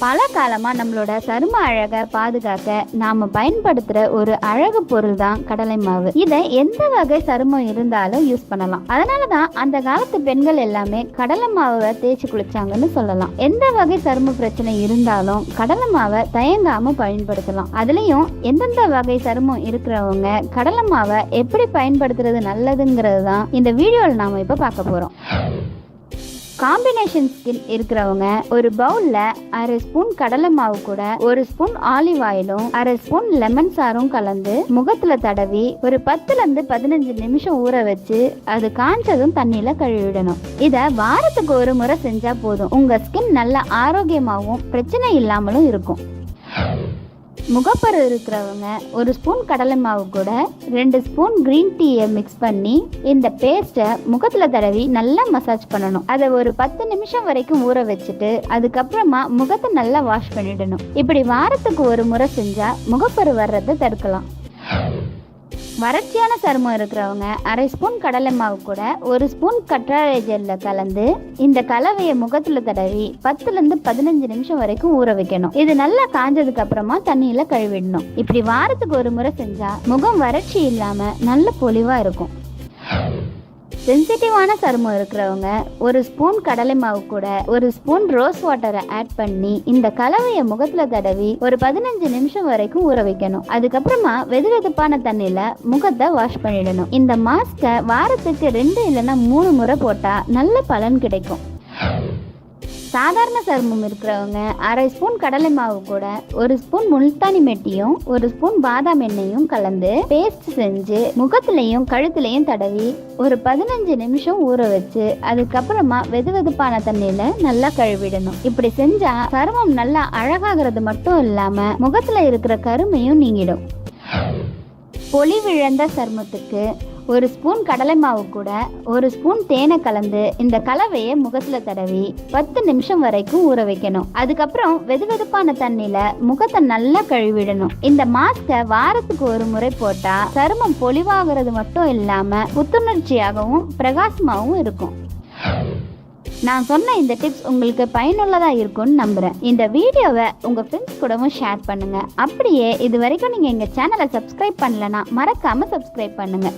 பல காலமாக நம்மளோட சரும அழகை பாதுகாக்க நாம் பயன்படுத்துகிற ஒரு அழகு பொருள் தான் கடலை மாவு. இதை எந்த வகை சருமம் இருந்தாலும் யூஸ் பண்ணலாம். அதனால தான் அந்த காலத்து பெண்கள் எல்லாமே கடலை மாவை தேய்ச்சி குளிச்சாங்கன்னு சொல்லலாம். எந்த வகை சரும பிரச்சனை இருந்தாலும் கடலை மாவை தயங்காமல் பயன்படுத்தலாம். அதுலேயும் எந்தெந்த வகை சருமம் இருக்கிறவங்க கடலை மாவை எப்படி பயன்படுத்துறது நல்லதுங்கிறது தான் இந்த வீடியோவில் நாம் இப்போ பார்க்க போகிறோம். காம்பினேஷன் ஸ்கின் இருக்கிறவங்க ஒரு பவுல்ல அரை ஸ்பூன் கடலை மாவு கூட ஒரு ஸ்பூன் ஆலிவ் ஆயிலும் அரை ஸ்பூன் லெமன் சாரும் கலந்து முகத்துல தடவி ஒரு 10-15 நிமிஷம் ஊற வச்சு அது காஞ்சதும் தண்ணியில கழுவிடணும். இத வாரத்துக்கு ஒரு முறை செஞ்சா போதும். உங்க ஸ்கின் நல்ல ஆரோக்கியமாகவும் பிரச்சனை இல்லாமலும் இருக்கும். முகப்பரு இருக்கிறவங்க ஒரு ஸ்பூன் கடலை மாவு கூட 2 ஸ்பூன் கிரீன் டீயை மிக்ஸ் பண்ணி இந்த பேஸ்ட்டை முகத்துல தடவி நல்லா மசாஜ் பண்ணணும். அதை ஒரு 10 நிமிஷம் வரைக்கும் ஊற வச்சுட்டு அதுக்கப்புறமா முகத்தை நல்லா வாஷ் பண்ணிடணும். இப்படி வாரத்துக்கு ஒரு முறை செஞ்சா முகப்பரு வர்றதை தடுக்கலாம். வறட்சியான சருமம் இருக்கிறவங்க அரை ஸ்பூன் கடலை மாவு கூட ஒரு ஸ்பூன் கற்றாழை ஜெல்ல கலந்து இந்த கலவையை முகத்துல தடவி 10-15 நிமிஷம் வரைக்கும் ஊற வைக்கணும். இது நல்லா காஞ்சதுக்கு அப்புறமா தண்ணியில கழுவிடணும். இப்படி வாரத்துக்கு ஒரு முறை செஞ்சா முகம் வறட்சி இல்லாம நல்ல பொலிவா இருக்கும். சென்சிட்டிவான சருமம் இருக்கிறவங்க ஒரு ஸ்பூன் கடலை மாவு கூட ஒரு ஸ்பூன் ரோஸ் வாட்டரை ஆட் பண்ணி இந்த கலவையை முகத்துல தடவி ஒரு 15 நிமிஷம் வரைக்கும் ஊற வைக்கணும். அதுக்கப்புறமா வெதுவெதுப்பான தண்ணியில முகத்தை வாஷ் பண்ணிடணும். இந்த மாஸ்கை வாரத்துக்கு 2 இல்லைன்னா 3 முறை போட்டா நல்ல பலன் கிடைக்கும். சாதாரண சருமம் இருக்கிறவங்க அரை ஸ்பூன் கடலை மாவு கூட ஒரு ஸ்பூன் முல்தானி மெட்டியும் ஒரு ஸ்பூன் பாதாம் எண்ணெயும் கலந்து பேஸ்ட் செஞ்சு முகத்திலையும் கழுத்துலையும் தடவி ஒரு 15 நிமிஷம் ஊற வச்சு அதுக்கப்புறமா வெதுவெதுப்பான தண்ணியில நல்லா கழுவிடணும். இப்படி செஞ்சா சருமம் நல்லா அழகாகிறது மட்டும் இல்லாம முகத்துல இருக்கிற கருமையும் நீங்கிடும். பொலிவிழந்த சருமத்துக்கு ஒரு ஸ்பூன் கடலை மாவு கூட ஒரு ஸ்பூன் தேனை கலந்து இந்த கலவையை முகத்துல தடவி 10 நிமிஷம் வரைக்கும் ஊற வைக்கணும். அதுக்கப்புறம் வெதுவெதுப்பான தண்ணியில முகத்தை நல்லா கழுவிடணும். இந்த மாஸ்கை வாரத்துக்கு ஒரு முறை போட்டா சருமம் பொலிவாகிறது மட்டும் இல்லாம புத்துணர்ச்சியாகவும் பிரகாசமாகவும் இருக்கும். நான் சொன்ன இந்த டிப்ஸ் உங்களுக்கு பயனுள்ளதாக இருக்கும்னு நம்புகிறேன். இந்த வீடியோவை உங்கள் ஃப்ரெண்ட்ஸ் கூடவும் ஷேர் பண்ணுங்கள். அப்படியே இது வரைக்கும் நீங்கள் எங்கள் சேனலை சப்ஸ்கிரைப் பண்ணலைன்னா மறக்காமல் சப்ஸ்கிரைப் பண்ணுங்கள்.